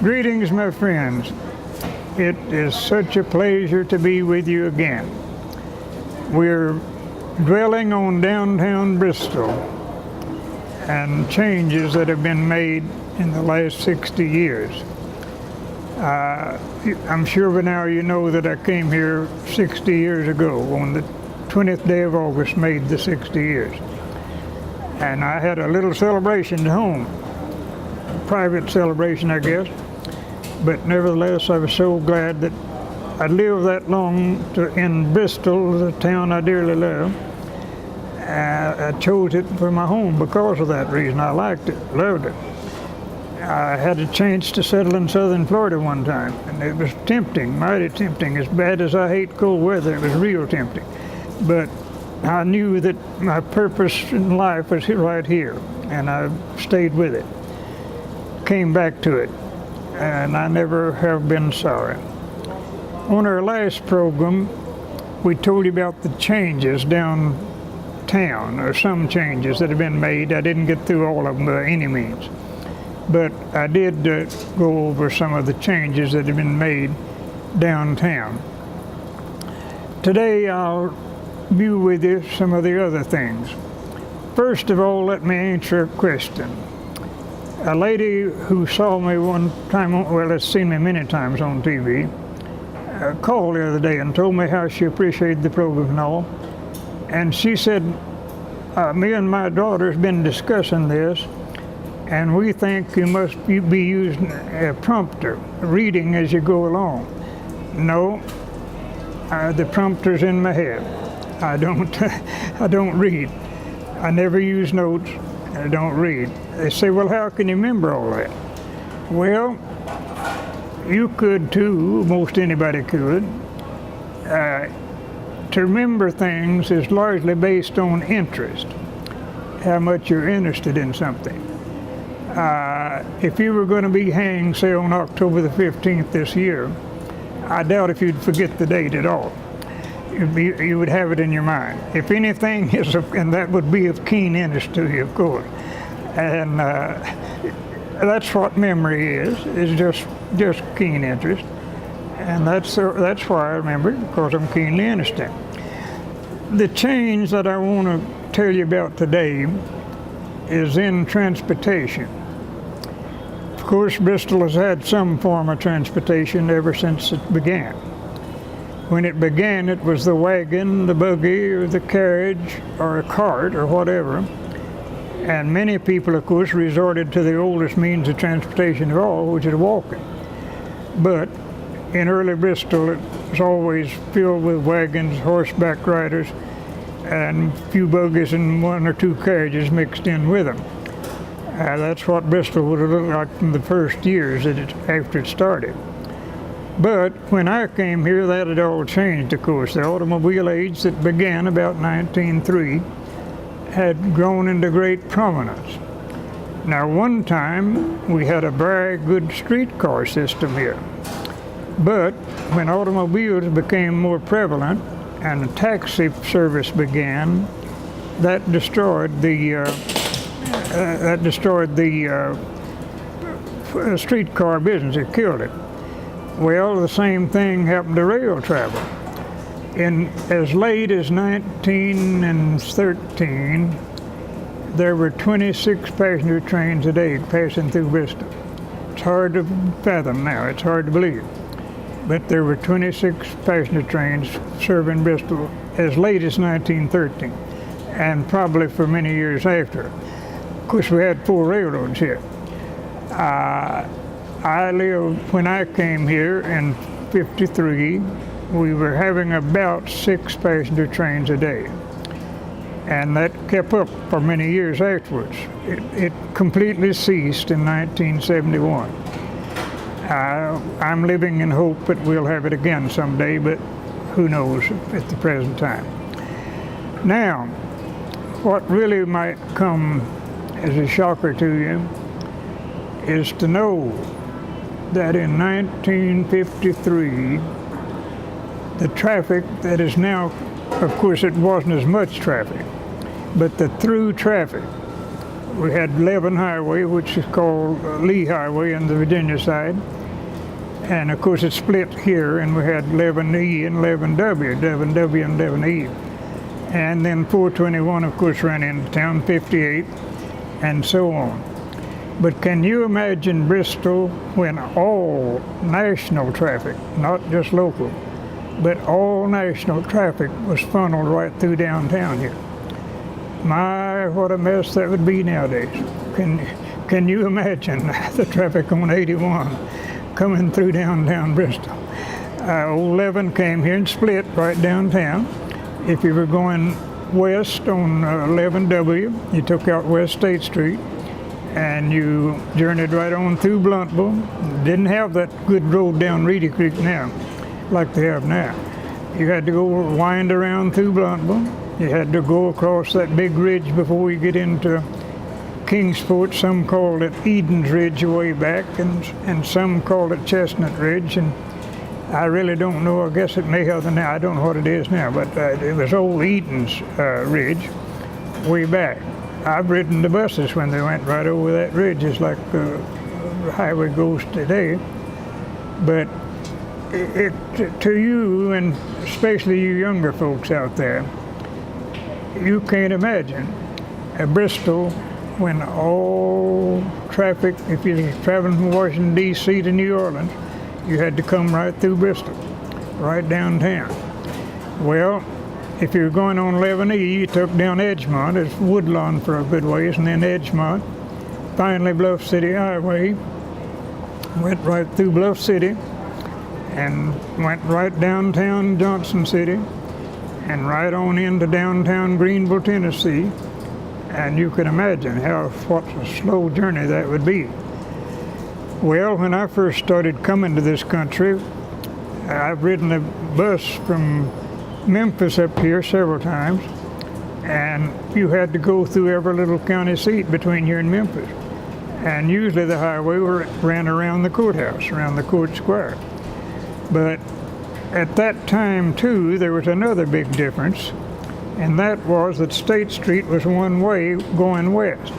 Greetings, my friends. It is such a pleasure to be with you again. We're dwelling on downtown Bristol and changes that have been made in the last 60 years. I'm sure by now you know that I came here 60 years ago. On the 20th day of August made the 60 years. And I had a little celebration at home. Private celebration, I guess. But nevertheless, I was so glad that I lived that long in Bristol, the town I dearly love. I chose it for my home because of that reason. I liked it, loved it. I had a chance to settle in southern Florida one time, and it was tempting, mighty tempting. As bad as I hate cold weather, it was real tempting. But I knew that my purpose in life was right here, and I stayed with it. Came back to it, and I never have been sorry. On our last program, we told you about the changes downtown, or some changes that have been made. I didn't get through all of them by any means, but I did go over some of the changes that have been made downtown. Today, I'll view with you some of the other things. First of all, let me answer a question. A lady who saw me one time, well, has seen me many times on TV, called the other day and told me how she appreciated the program and all. And she said, me and my daughter has been discussing this, and we think you must be using a prompter, reading as you go along. No, the prompter's in my head. I don't read. I never use notes. I don't read. They say, well, how can you remember all that? Well, you could too, most anybody could. To remember things is largely based on interest, how much you're interested in something. If you were going to be hanged, say, on October the 15th this year, I doubt if you'd forget the date at all. You would have it in your mind. If anything is, and that would be of keen interest to you, of course. And that's what memory is just keen interest. And that's why I remember it, because I'm keenly interested. The change that I want to tell you about today is in transportation. Of course, Bristol has had some form of transportation ever since it began. When it began, it was the wagon, the buggy, or the carriage, or a cart, or whatever. And many people, of course, resorted to the oldest means of transportation of all, which is walking. But in early Bristol, it was always filled with wagons, horseback riders, and a few buggies and one or two carriages mixed in with them. That's what Bristol would have looked like in the first years after it started. But when I came here, that had all changed, of course. The automobile age that began about 1903 had grown into great prominence. Now, one time, we had a very good streetcar system here. But when automobiles became more prevalent and the taxi service began, that destroyed the streetcar business. It killed it. Well, the same thing happened to rail travel. In as late as 1913, there were 26 passenger trains a day passing through Bristol. It's hard to fathom now, it's hard to believe. But there were 26 passenger trains serving Bristol as late as 1913, and probably for many years after. Of course, we had 4 railroads here. When I came here in '53, we were having about 6 passenger trains a day. And that kept up for many years afterwards. It completely ceased in 1971. I'm living in hope that we'll have it again someday, but who knows at the present time. Now, what really might come as a shocker to you is to know that in 1953, the traffic that is now, of course it wasn't as much traffic, but the through traffic. We had 11 Highway, which is called Lee Highway on the Virginia side, And of course it split here, and we had 11E and 11W, 11W and 11E. And then 421, of course, ran into town, 58, and so on. But can you imagine Bristol when all national traffic, not just local, but all national traffic was funneled right through downtown here? My, what a mess that would be nowadays. Can you imagine the traffic on 81 coming through downtown Bristol? 11 came here and split right downtown. If you were going west on 11W, you took out West State Street and you journeyed right on through Bluntville. Didn't have that good road down Reedy Creek now, like they have now. You had to go wind around through Bluntville. You had to go across that big ridge before you get into Kingsport. Some called it Eden's Ridge way back, and some called it Chestnut Ridge. And I really don't know. I guess it may have the now. I don't know what it is now, but it was old Eden's Ridge way back. I've ridden the buses when they went right over that ridge, just like the highway goes today. But to you, and especially you younger folks out there, you can't imagine Bristol when all traffic, if you're traveling from Washington, D.C. to New Orleans, you had to come right through Bristol, right downtown. Well, if you were going on 11E, you took down Edgemont. It's Woodlawn for a good ways, and then Edgemont. Finally, Bluff City Highway went right through Bluff City and went right downtown Johnson City and right on into downtown Greenville, Tennessee. And you can imagine what a slow journey that would be. Well, when I first started coming to this country, I've ridden a bus from Memphis up here several times, and you had to go through every little county seat between here and Memphis. And usually the highway ran around the courthouse, around the court square. But at that time, too, there was another big difference, and that was that State Street was one way going west.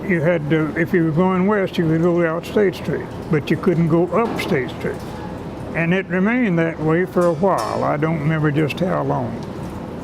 You had to, if you were going west, you could go out State Street, but you couldn't go up State Street. And it remained that way for a while. I don't remember just how long,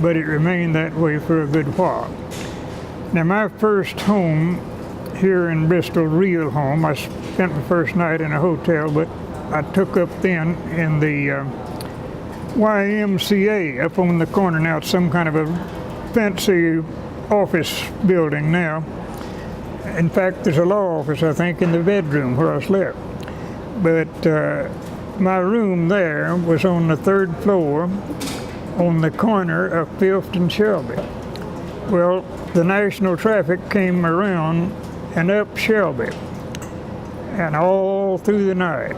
but it remained that way for a good while. Now, my first home here in Bristol, real home, I spent the first night in a hotel, but I took up then in the YMCA up on the corner. Now it's some kind of a fancy office building now. In fact, there's a law office, I think, in the bedroom where I slept. But my room there was on the third floor on the corner of Phillips and Shelby. Well, the national traffic came around and up Shelby, and all through the night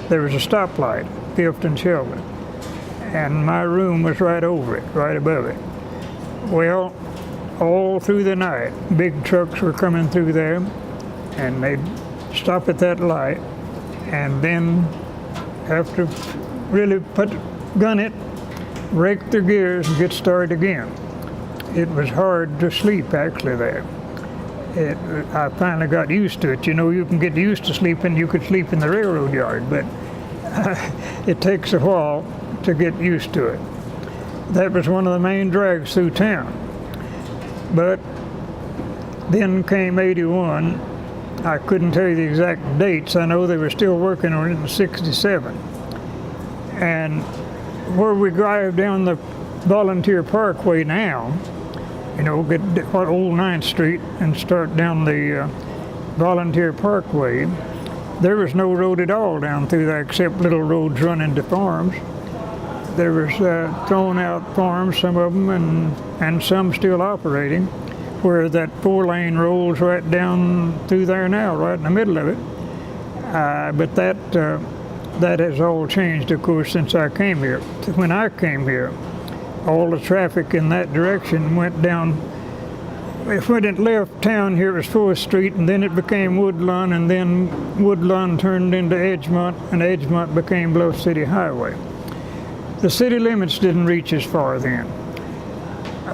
there was a stoplight, Phillips and Shelby, and my room was right over it, right above it. Well, all through the night, big trucks were coming through there, and they'd stop at that light, and then have to really gun it, rake their gears, and get started again. It was hard to sleep, actually, there. I finally got used to it. You know, you can get used to sleeping. You could sleep in the railroad yard, but it takes a while to get used to it. That was one of the main drags through town. But then came 81. I couldn't tell you the exact dates. I know they were still working on it in 67. And where we drive down the Volunteer Parkway now, you know, get Old 9th Street and start down the Volunteer Parkway, there was no road at all down through there except little roads running to farms. There was thrown out farms, some of them, and some still operating, where that 4-lane rolls right down through there now, right in the middle of it. But that has all changed, of course, since I came here. When I came here, all the traffic in that direction went down. When it left town here, it was 4th Street, and then it became Woodlawn, and then Woodlawn turned into Edgemont, and Edgemont became Bluff City Highway. The city limits didn't reach as far then.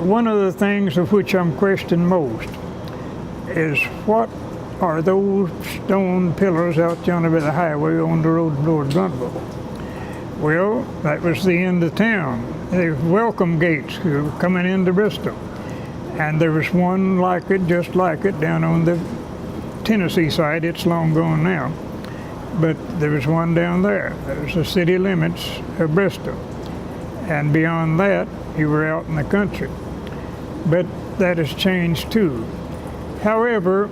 One of the things of which I'm questioned most is what are those stone pillars out yonder by the highway on the road toward Bristol. Well, that was the end of town. They were welcome gates who were coming into Bristol. And there was one like it, just like it, down on the Tennessee side. It's long gone now. But there was one down there. That was the city limits of Bristol. And beyond that, you were out in the country. But that has changed too. However,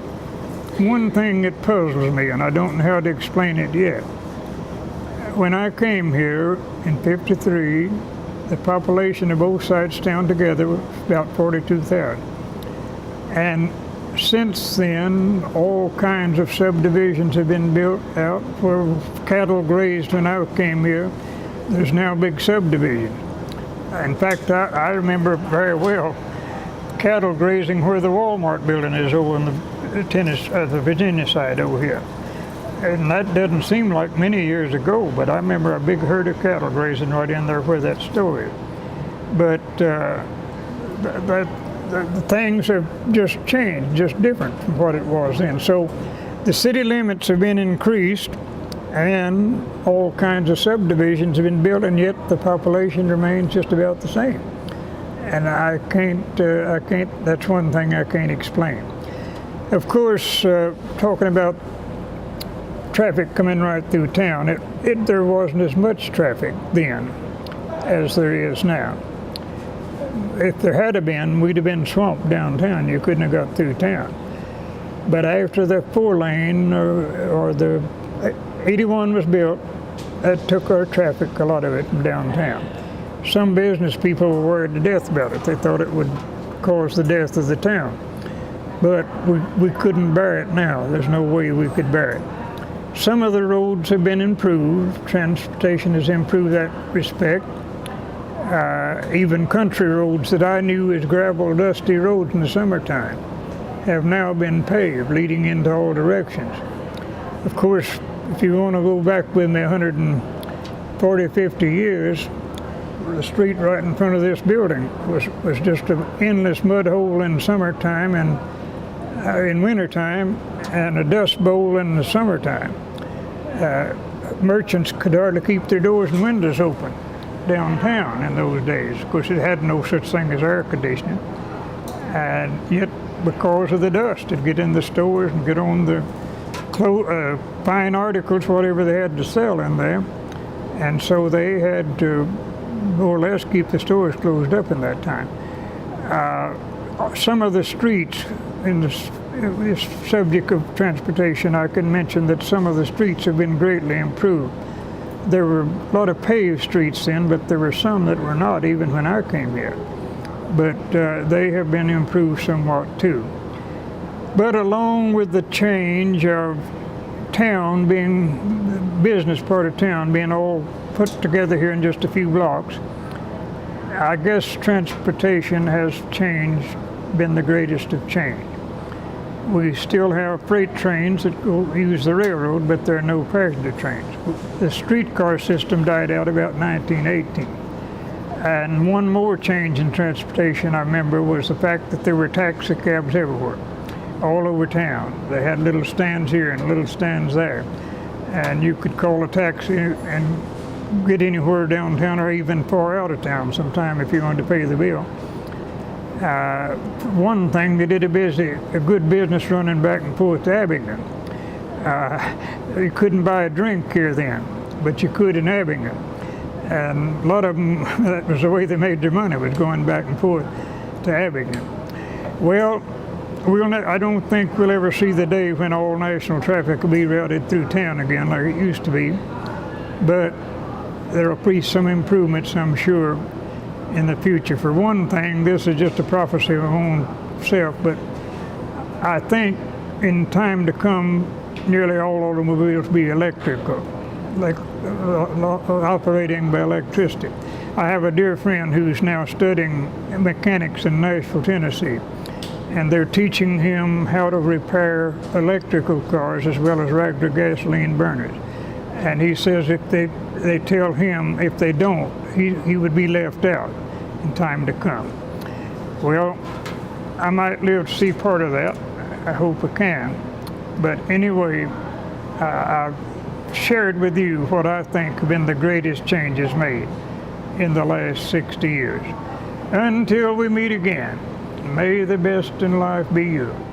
one thing that puzzles me, and I don't know how to explain it yet. When I came here in '53, the population of both sides of town together was about 42,000. And since then, all kinds of subdivisions have been built out where cattle grazed when I came here. There's now big subdivisions. In fact, I remember very well cattle grazing where the Walmart building is over on the Virginia side over here. And that doesn't seem like many years ago, but I remember a big herd of cattle grazing right in there where that store is. But the things have just changed, just different from what it was then. So the city limits have been increased and all kinds of subdivisions have been built, and yet the population remains just about the same. And I can't, that's one thing I can't explain. Of course, talking about traffic coming right through town, there wasn't as much traffic then as there is now. If there had been, we'd have been swamped downtown. You couldn't have got through town. But after the 4-lane or the 81 was built, that took our traffic, a lot of it, from downtown. Some business people were worried to death about it. They thought it would cause the death of the town. But we couldn't bear it now. There's no way we could bear it. Some of the roads have been improved. Transportation has improved that respect. Even country roads that I knew as gravel, dusty roads in the summertime have now been paved, leading into all directions. Of course, if you want to go back with me 140, 50 years, the street right in front of this building was just an endless mud hole in summertime and in wintertime, and a dust bowl in the summertime. Merchants could hardly keep their doors and windows open downtown in those days. Of course, it had no such thing as air conditioning. And yet, because of the dust, it'd get in the stores and get on the fine articles, whatever they had to sell in there. And so they had to more or less keep the stores closed up in that time. Some of the streets in this subject of transportation, I can mention that some of the streets have been greatly improved. There were a lot of paved streets then, but there were some that were not, even when I came here. But they have been improved somewhat too. But along with the change of town being, the business part of town being all put together here in just a few blocks, I guess transportation has changed, been the greatest of change. We still have freight trains that use the railroad, but there are no passenger trains. The streetcar system died out about 1918. And one more change in transportation I remember was the fact that there were taxi cabs everywhere, all over town. They had little stands here and little stands there. And you could call a taxi and get anywhere downtown or even far out of town sometime if you wanted to pay the bill. One thing, they did a good business running back and forth to Abingdon. You couldn't buy a drink here then, but you could in Abingdon. And a lot of them, that was the way they made their money, was going back and forth to Abingdon. Well, I don't think we'll ever see the day when all national traffic will be routed through town again like it used to be. But there will be some improvements, I'm sure, in the future. For one thing, this is just a prophecy of my own self, but I think in time to come, nearly all automobiles will be electrical, like operating by electricity. I have a dear friend who's now studying mechanics in Nashville, Tennessee, and they're teaching him how to repair electrical cars as well as regular gasoline burners. And he says if they tell him if they don't, he would be left out in time to come. Well, I might live to see part of that. I hope I can. But anyway, I've shared with you what I think have been the greatest changes made in the last 60 years. Until we meet again, may the best in life be yours.